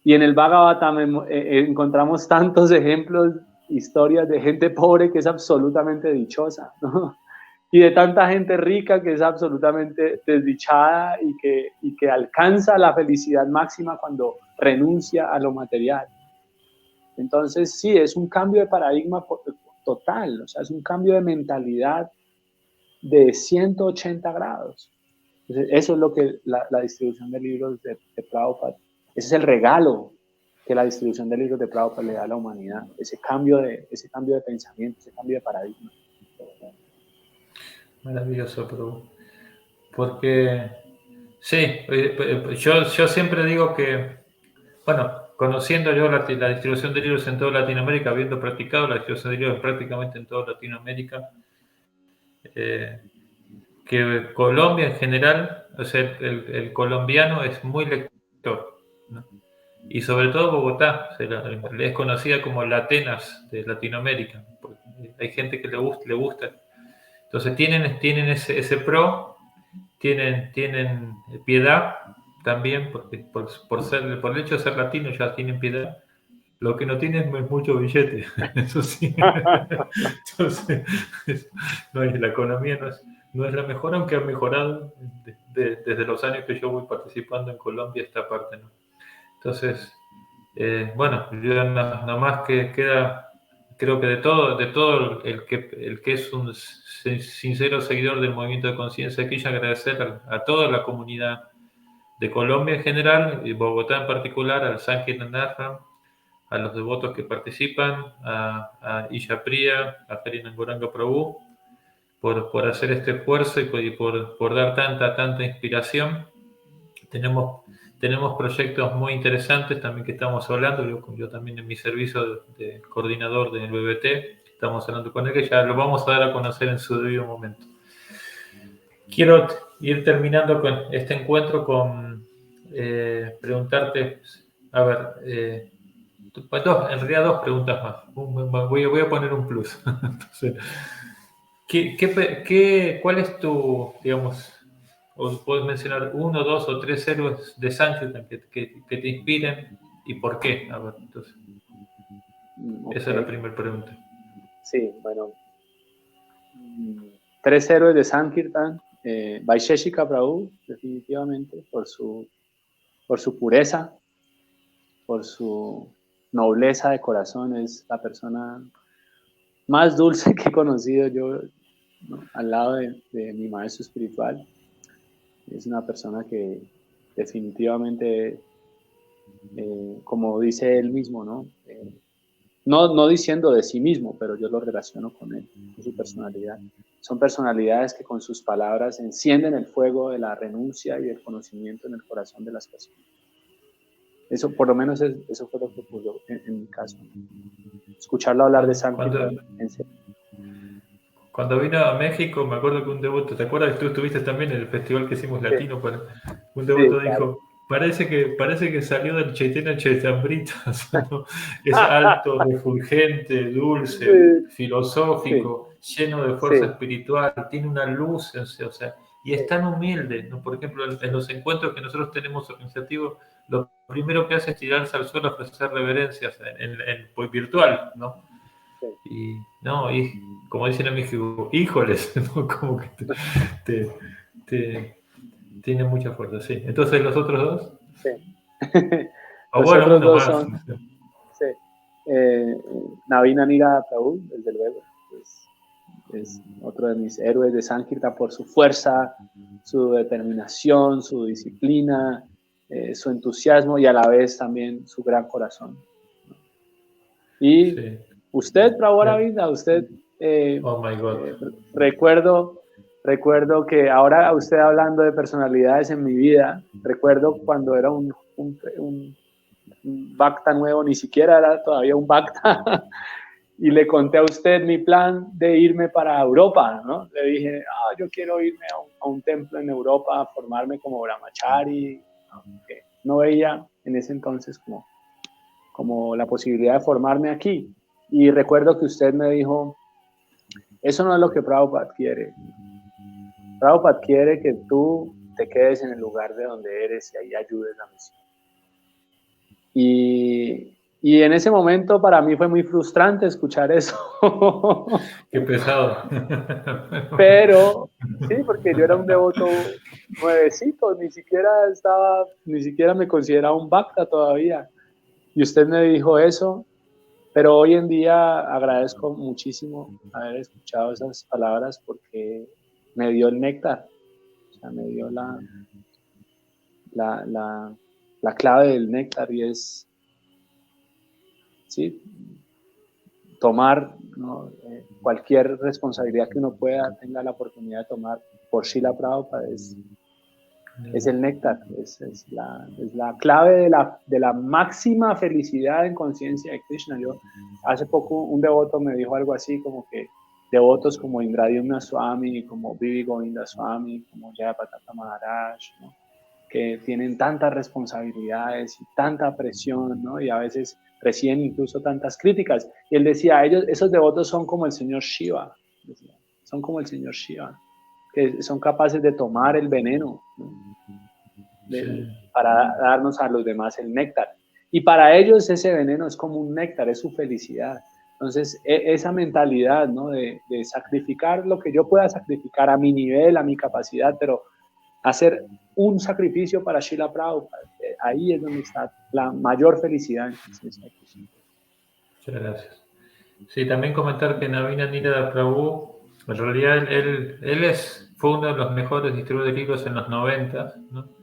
Y en el Bhagavatam encontramos tantos ejemplos, historias de gente pobre que es absolutamente dichosa, ¿no? Y de tanta gente rica que es absolutamente desdichada y que alcanza la felicidad máxima cuando renuncia a lo material. Entonces, sí, es un cambio de paradigma total, o sea, es un cambio de mentalidad de 180 grados. Entonces, eso es lo que la distribución de libros de Prabhupada, ese es el regalo que la distribución de libros de Prabhupada le da a la humanidad, ese cambio de pensamiento, ese cambio de paradigma. Maravilloso, Prabhu. Porque, sí, yo siempre digo que, bueno, conociendo yo la distribución de libros en toda Latinoamérica, habiendo practicado la distribución de libros prácticamente en toda Latinoamérica, que Colombia en general, o sea, el colombiano es muy lector, ¿no? Y sobre todo Bogotá, es conocida como la Atenas de Latinoamérica, porque hay gente que le gusta. Entonces tienen ese pro, tienen piedad también, porque por el hecho de ser latino ya tienen piedad. Lo que no tienen es mucho billete, eso sí. Entonces, la economía no es la mejor, aunque ha mejorado desde los años que yo voy participando en Colombia esta parte, ¿no? Entonces, bueno, yo nada más que queda, creo que de todo el que es un sincero seguidor del movimiento de conciencia, quise agradecer a toda la comunidad de Colombia en general, y Bogotá en particular, al Sankirtan Ashram, a los devotos que participan, a Isha Priya, a Harina Goranga Prabhu, por hacer este esfuerzo y por dar tanta inspiración. Tenemos proyectos muy interesantes también que estamos hablando, yo también en mi servicio de coordinador del BBT, estamos hablando con él, que ya lo vamos a dar a conocer en su debido momento. Quiero ir terminando con este encuentro con preguntarte, a ver, en realidad 2 preguntas más. Voy a poner un plus. Entonces, ¿cuál es tu, digamos, o puedes mencionar 1, 2 o 3 héroes de Sankirtan que te inspiren y por qué? A ver, entonces, Okay. Esa es la primera pregunta. Sí, bueno, 3 héroes de Sankirtan. Vaisheshika Prabhu, definitivamente, por su pureza, por su nobleza de corazón, es la persona más dulce que he conocido yo, ¿no?, al lado de mi maestro espiritual. Es una persona que definitivamente, como dice él mismo, ¿no? No diciendo de sí mismo, pero yo lo relaciono con él, con su personalidad. Son personalidades que con sus palabras encienden el fuego de la renuncia y del conocimiento en el corazón de las personas. Eso, por lo menos, eso fue lo que ocurrió en mi caso. Escucharlo hablar de Sankirtan. Cuando vino a México, me acuerdo que un devoto, ¿te acuerdas que tú estuviste también en el festival que hicimos latino? Sí. Un devoto dijo, claro, parece que salió del Chaitanya Charitamrita, o sea, ¿no? Es alto, refulgente, dulce, filosófico, lleno de fuerza espiritual, tiene una luz, o sea, y es tan humilde, ¿no? Por ejemplo, en los encuentros que nosotros tenemos organizativos, lo primero que hace es tirarse al suelo a ofrecer reverencias en virtual, ¿no? Sí. Y no, y como dicen en México, híjoles, ¿no? Como que tiene mucha fuerza, sí. Entonces, ¿los otros dos? Sí. O Los bueno, otros uno dos más. son, sí, Navin Anira Prabhu, desde luego, es otro de mis héroes de Sankirtan por su fuerza, su determinación, su disciplina, su entusiasmo y a la vez también su gran corazón. Y Sí. usted, Prabhu Aravinda, usted, Oh my God. recuerdo que ahora usted hablando de personalidades en mi vida, recuerdo cuando era un Bhakta nuevo, ni siquiera era todavía un Bhakta, y le conté a usted mi plan de irme para Europa, ¿no? Le dije, yo quiero irme a un templo en Europa a formarme como brahmachari, aunque no veía en ese entonces como la posibilidad de formarme aquí. Y recuerdo que usted me dijo, eso no es lo que Prabhupada quiere. Prabhupada quiere que tú te quedes en el lugar de donde eres y ahí ayudes la misión. Y en ese momento para mí fue muy frustrante escuchar eso. Qué pesado. Pero sí, porque yo era un devoto nuevecito, ni siquiera me consideraba un bhakta todavía. Y usted me dijo eso, pero hoy en día agradezco muchísimo haber escuchado esas palabras porque me dio el néctar, o sea, me dio la clave del néctar y es, sí, tomar, ¿no? Cualquier responsabilidad que uno tenga la oportunidad de tomar por Srila Prabhupada es el néctar, es la clave de la máxima felicidad en conciencia de Krishna. Yo hace poco un devoto me dijo algo así como que devotos como Indradyumna Swami, como Vivi Govinda Swami, como Jayapataka Maharaj, ¿no? Que tienen tantas responsabilidades y tanta presión, ¿no? Y a veces reciben incluso tantas críticas. Y él decía, esos devotos son como el señor Shiva, decía, son como el señor Shiva, que son capaces de tomar el veneno, ¿no? Para darnos a los demás el néctar. Y para ellos ese veneno es como un néctar, es su felicidad. Entonces, esa mentalidad, ¿no? de sacrificar lo que yo pueda sacrificar a mi nivel, a mi capacidad, pero hacer un sacrificio para Srila Prabhupada, ahí es donde está la mayor felicidad. Muchas gracias. Sí, también comentar que Navina Nirada Prabhu, en realidad fue uno de los mejores distribuidores de libros en los 90, ¿no?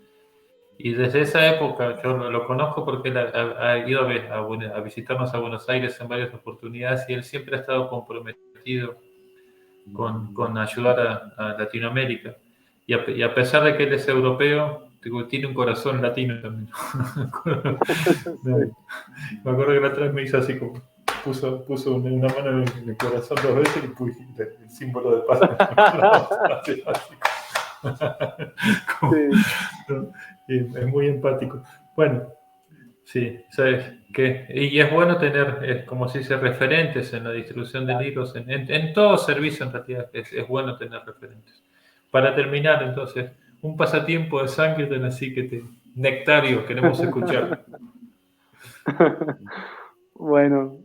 Y desde esa época, yo lo conozco porque él ha ido a visitarnos a Buenos Aires en varias oportunidades y él siempre ha estado comprometido con ayudar a Latinoamérica. Y a pesar de que él es europeo, tiene un corazón latino también. Me acuerdo que la otra vez me hizo así como, puso una mano en el corazón 2 veces y puse el símbolo de paz. Sí. Es muy empático. Bueno, sí, ¿sabes qué? Y es bueno tener, como se dice, referentes en la distribución de libros, en todo servicio en realidad es bueno tener referentes. Para terminar, entonces, un pasatiempo de Sankirtan, así que nectario, queremos escuchar. Bueno,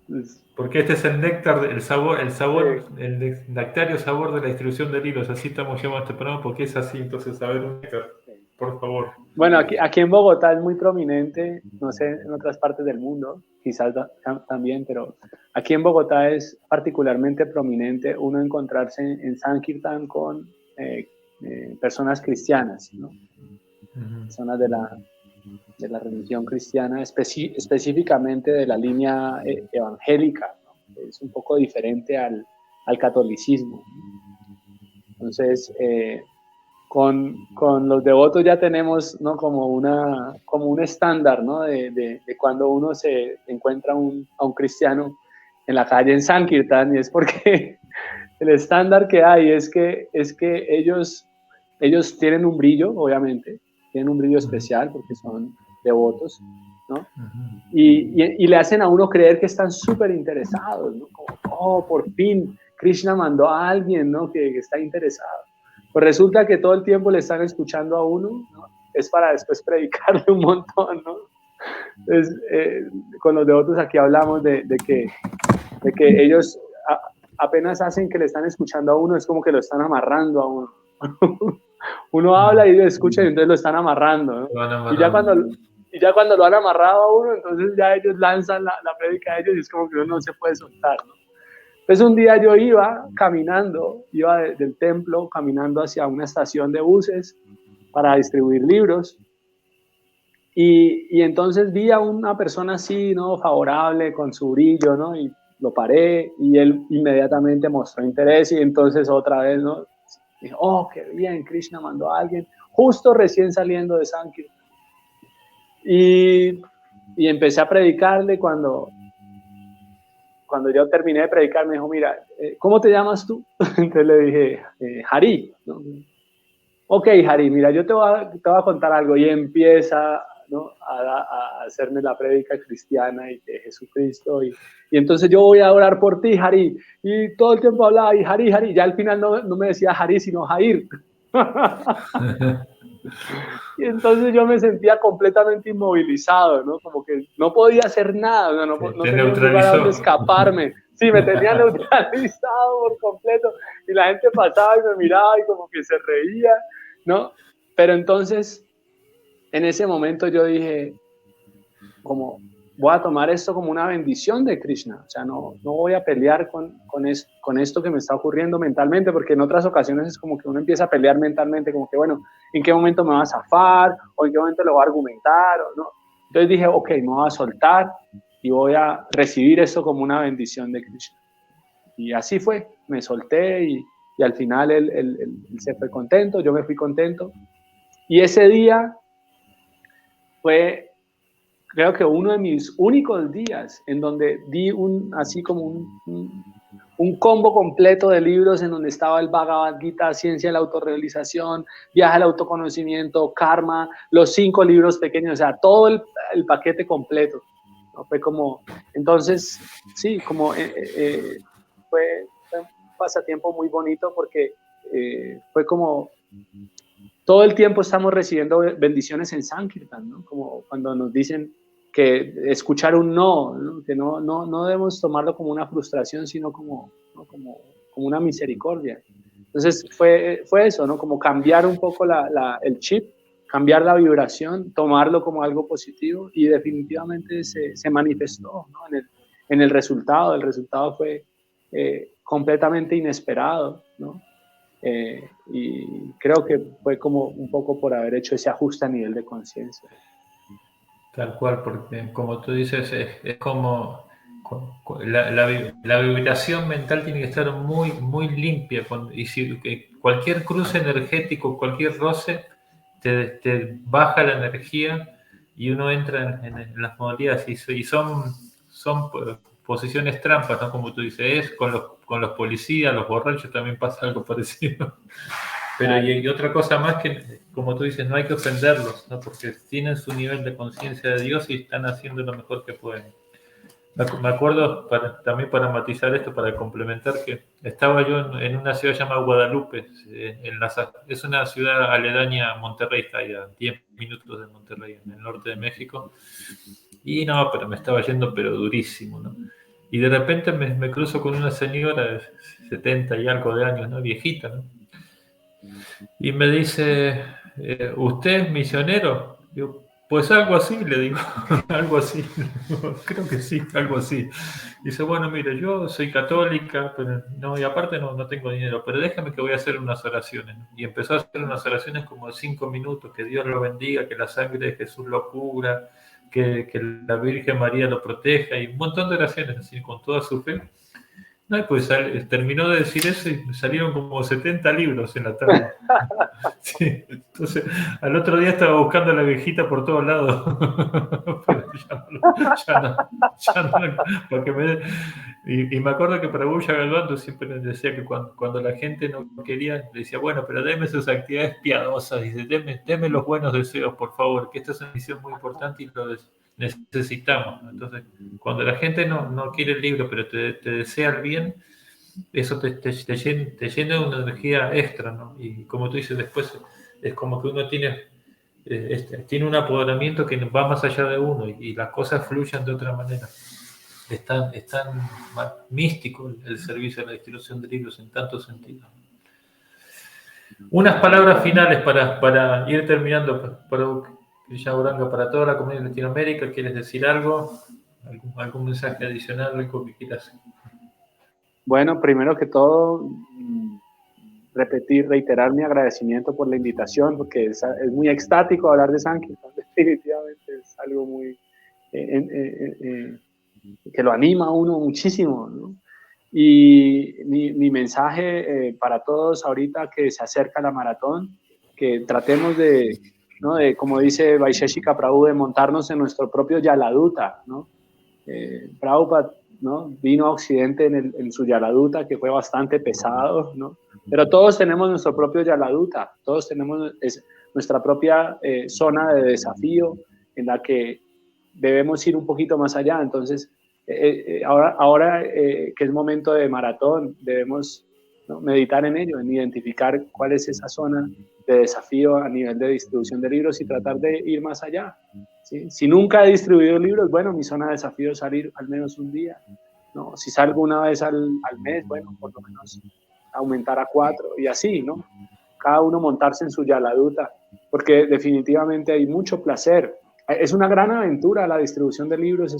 pues, porque este es el néctar, el nectario sabor de la distribución de libros, así estamos llamando este programa, porque es así, entonces, a ver, un néctar, por favor. Bueno, aquí en Bogotá es muy prominente, no sé, en otras partes del mundo, quizás también, pero aquí en Bogotá es particularmente prominente uno encontrarse en Sankirtan con personas cristianas, ¿no? Personas de la religión cristiana, específicamente de la línea evangélica, ¿no? Es un poco diferente al catolicismo. Entonces, con los devotos ya tenemos, ¿no? como un estándar, ¿no? de cuando uno se encuentra a un cristiano en la calle en Sankirtan, y es porque el estándar que hay es que ellos tienen un brillo, obviamente, tienen un brillo especial porque son devotos, ¿no? Y le hacen a uno creer que están súper interesados, ¿no? Como, por fin Krishna mandó a alguien, ¿no? que está interesado. Pues resulta que todo el tiempo le están escuchando a uno, ¿no? Es para después predicarle un montón, ¿no? Entonces, con los devotos aquí hablamos de que de que ellos apenas hacen que le están escuchando a uno, es como que lo están amarrando a uno. Uno habla y escucha y entonces lo están amarrando, ¿no? Y ya cuando lo han amarrado a uno, entonces ya ellos lanzan la prédica de ellos y es como que uno no se puede soltar, ¿no? Entonces un día yo iba caminando, del templo caminando hacia una estación de buses para distribuir libros y entonces vi a una persona así, ¿no? Favorable, con su brillo, ¿no? Y lo paré y él inmediatamente mostró interés y entonces otra vez, ¿no? Dije, oh, qué bien, Krishna mandó a alguien justo recién saliendo de Sankirtan. Y empecé a predicarle. Cuando yo terminé de predicar, me dijo, mira, ¿cómo te llamas tú? Entonces le dije, Hari, ¿no? Ok, Hari, mira, yo te voy a contar algo. Y empieza, ¿no? a hacerme la prédica cristiana y de Jesucristo. Y entonces yo voy a orar por ti, Hari. Y todo el tiempo hablaba, y Hari, Hari. Ya al final no me decía Hari, sino Jair. Y entonces yo me sentía completamente inmovilizado, ¿no? Como que no podía hacer nada, no tenía un lugar a donde escaparme. Sí, me tenía neutralizado por completo. Y la gente pasaba y me miraba y como que se reía, ¿no? Pero entonces, en ese momento yo dije, como, voy a tomar esto como una bendición de Krishna. O sea, no voy a pelear con esto que me está ocurriendo mentalmente, porque en otras ocasiones es como que uno empieza a pelear mentalmente, como que, bueno, ¿en qué momento me va a zafar? ¿O en qué momento lo voy a argumentar? ¿O no? Entonces dije, ok, me voy a soltar y voy a recibir esto como una bendición de Krishna. Y así fue, me solté y al final él se fue contento, yo me fui contento. Y ese día fue, creo que uno de mis únicos días en donde di así como un combo completo de libros en donde estaba el Bhagavad Gita, Ciencia de la Autorrealización, Viaje al Autoconocimiento, Karma, los 5 libros pequeños, o sea, todo el paquete completo, ¿no? Fue como, entonces, sí, como fue un pasatiempo muy bonito porque fue como todo el tiempo estamos recibiendo bendiciones en Sankirtan, ¿no? Como cuando nos dicen que escuchar un no, ¿no? Que no debemos tomarlo como una frustración, sino como una misericordia. Entonces fue eso, ¿no? Como cambiar un poco el chip, cambiar la vibración, tomarlo como algo positivo y definitivamente se manifestó, ¿no? En el resultado. El resultado fue completamente inesperado, ¿no? Y creo que fue como un poco por haber hecho ese ajuste a nivel de conciencia. Tal cual, porque como tú dices, es como la vibración mental tiene que estar muy, muy limpia. Y si cualquier cruce energético, cualquier roce, te baja la energía y uno entra en las modalidades. Y son posiciones trampas, ¿no? Como tú dices, con los policías, los borrachos también pasa algo parecido. Pero y otra cosa más que, como tú dices, no hay que ofenderlos, ¿no? Porque tienen su nivel de conciencia de Dios y están haciendo lo mejor que pueden. Me acuerdo, también para matizar esto, para complementar, que estaba yo en una ciudad llamada Guadalupe, es una ciudad aledaña a Monterrey, está ahí a 10 minutos de Monterrey, en el norte de México, y no, pero me estaba yendo pero durísimo, ¿no? Y de repente me cruzo con una señora de 70 y algo de años, ¿no? Viejita, ¿no? Y me dice, ¿usted es misionero? Yo, pues algo así, le digo, algo así, creo que sí, algo así. Dice, bueno, mire, yo soy católica, pero no, y aparte no tengo dinero, pero déjame que voy a hacer unas oraciones. Y empezó a hacer unas oraciones como de 5 minutos, que Dios lo bendiga, que la sangre de Jesús lo cubra, que la Virgen María lo proteja, y un montón de oraciones así, con toda su fe. No, pues terminó de decir eso y salieron como 70 libros en la tarde. Sí, entonces al otro día estaba buscando a la viejita por todos lados. Pero ya no, porque y me acuerdo que para Bulla Galvando siempre decía que cuando la gente no quería, le decía, bueno, pero deme sus actividades piadosas, dice, deme los buenos deseos, por favor, que esta es una misión muy importante y lo necesitamos. Entonces, cuando la gente no quiere el libro, pero te desea el bien, eso te llena de una energía extra, ¿no? Y como tú dices, después es como que uno tiene un apoderamiento que va más allá de uno y las cosas fluyen de otra manera. es tan místico el servicio a la distribución de libros en tantos sentidos. Unas palabras finales para ir terminando, para toda la comunidad de Latinoamérica. ¿Quieres decir algo? ¿Algún mensaje adicional, algo que quieras? Bueno, primero que todo, reiterar mi agradecimiento por la invitación, porque es muy extático hablar de Sankirtan, definitivamente es algo muy que lo anima a uno muchísimo, ¿no? Y mi mensaje para todos ahorita que se acerca la maratón, que tratemos de, ¿no?, de, como dice Vaisheshika Prabhu, de montarnos en nuestro propio Yaladuta, ¿no? Prabhupada, ¿no?, vino a Occidente en su Yaladuta, que fue bastante pesado, ¿no? Pero todos tenemos nuestro propio Yaladuta, todos tenemos nuestra propia zona de desafío en la que debemos ir un poquito más allá. Entonces, ahora que es momento de maratón, debemos, ¿no?, meditar en ello, en identificar cuál es esa zona de desafío a nivel de distribución de libros y tratar de ir más allá, ¿sí? Si nunca he distribuido libros, bueno, mi zona de desafío es salir al menos un día, ¿no? Si salgo una vez al mes, bueno, por lo menos aumentar a 4 y así, ¿no? Cada uno montarse en su Yaladuta, porque definitivamente hay mucho placer. Es una gran aventura la distribución de libros,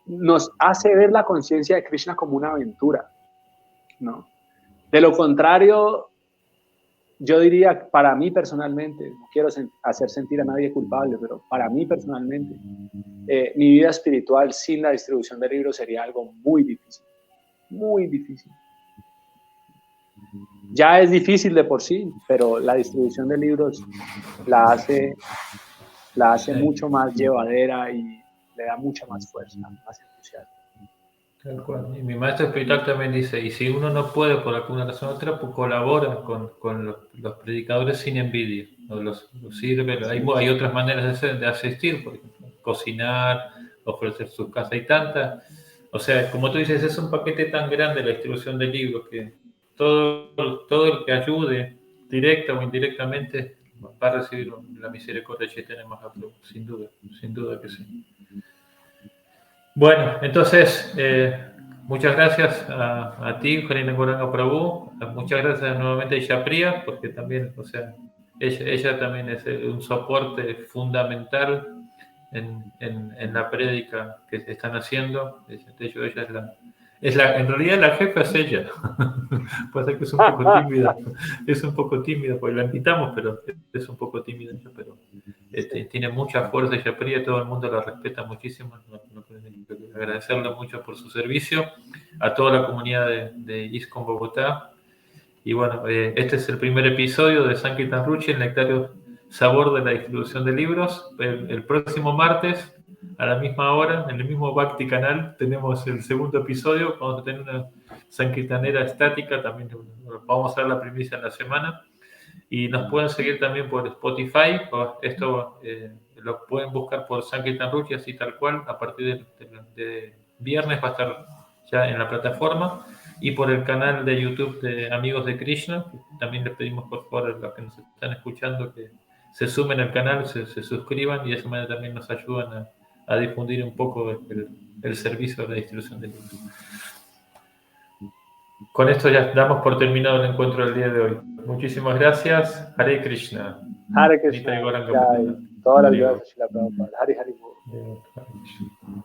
nos hace ver la conciencia de Krishna como una aventura, ¿no? De lo contrario, yo diría, para mí personalmente, no quiero hacer sentir a nadie culpable, pero para mí personalmente, mi vida espiritual sin la distribución de libros sería algo muy difícil, muy difícil. Ya es difícil de por sí, pero la distribución de libros la hace mucho más llevadera y le da mucha más fuerza, más entusiasmo. Tal cual. Y mi maestro espiritual también dice, y si uno no puede por alguna razón u otra, pues colabora con los predicadores sin envidia, ¿no? Los sirve, hay otras maneras de asistir, por ejemplo, cocinar, ofrecer sus casas, hay tantas. O sea, como tú dices, es un paquete tan grande la distribución de libros que todo el que ayude, directa o indirectamente, va a recibir la misericordia de Chaitanya Mahaprabhu, sin duda que sí. Bueno, entonces, muchas gracias a ti, Harina Goranga Prabhu. Muchas gracias nuevamente a Ishapriya, porque también, o sea, ella también es un soporte fundamental en la prédica que se están haciendo. De hecho, ella en realidad la jefa es ella. Pasa que es un poco tímida, porque la invitamos, pero es un poco tímida, pero tiene mucha fuerza ella fría, todo el mundo la respeta muchísimo. No agradecerle mucho por su servicio a toda la comunidad de ISKCON Bogotá. Y bueno, este es el primer episodio de Sankirtan Ruchi, el nectario sabor de la distribución de libros. El próximo martes, a la misma hora, en el mismo Bhakti canal, tenemos el segundo episodio. Vamos a tener una Sankirtanera estática, también vamos a dar la primicia en la semana. Y nos pueden seguir también por Spotify. Esto lo pueden buscar por Sankirtan Ruchi, así tal cual. A partir de viernes va a estar ya en la plataforma. Y por el canal de YouTube de Amigos de Krishna. También les pedimos por favor a los que nos están escuchando que se sumen al canal, se suscriban y de esa manera también nos ayudan a difundir un poco el servicio de la distribución de libros. Con esto ya damos por terminado el encuentro del día de hoy. Muchísimas gracias. Hare Krishna. Hare Krishna. Todas las gracias, Shila Prabhupada. Hare Krishna.